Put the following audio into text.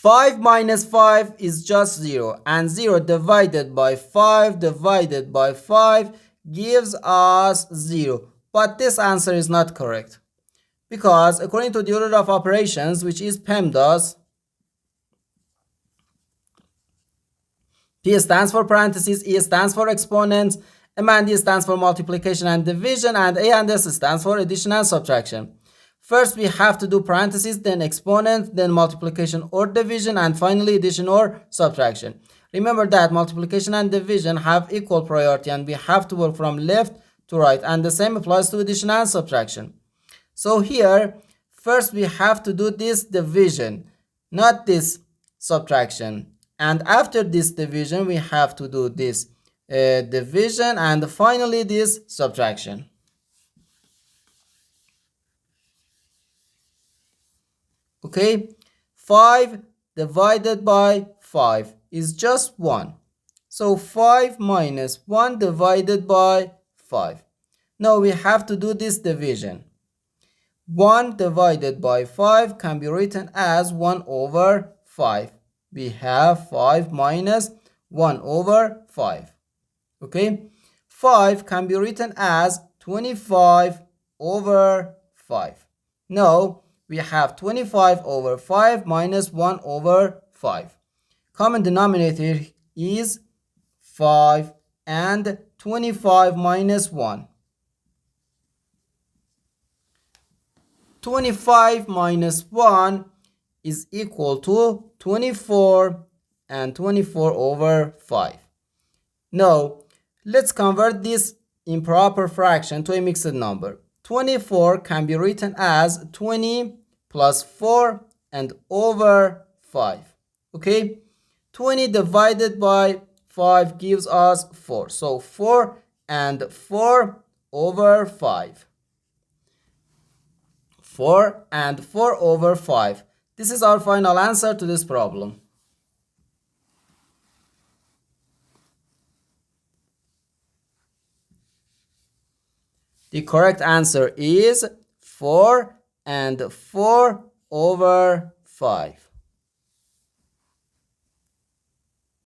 5 minus 5 is just 0, and 0 divided by 5 gives us 0. But this answer is not correct, because according to the order of operations, which is PEMDAS, P stands for parentheses, E stands for exponents, M and D stands for multiplication and division, and A and S stands for addition and subtraction. First, we have to do parentheses, then exponent, then multiplication or division, and finally addition or subtraction. Remember that multiplication and division have equal priority, and we have to work from left to right, and the same applies to addition and subtraction. So here, first we have to do this division, not this subtraction. And after this division, we have to do this division, and finally this subtraction. Okay, 5 divided by 5 is just 1. So 5 minus 1 divided by 5. Now we have to do this division. 1 divided by 5 can be written as 1 over 5. We have 5 minus 1 over 5. Okay, 5 can be written as 25 over 5. Now we have 25 over 5 minus 1 over 5. Common denominator is 5, and 25 minus 1. 25 minus 1 is equal to 24, and 24 over 5. Now, let's convert this improper fraction to a mixed number. 24 can be written as 20 plus 4 and over 5. Okay, 20 divided by 5 gives us 4. So 4 and 4 over 5. 4 and 4 over 5. This is our final answer to this problem. The correct answer is 4 and 4 over 5.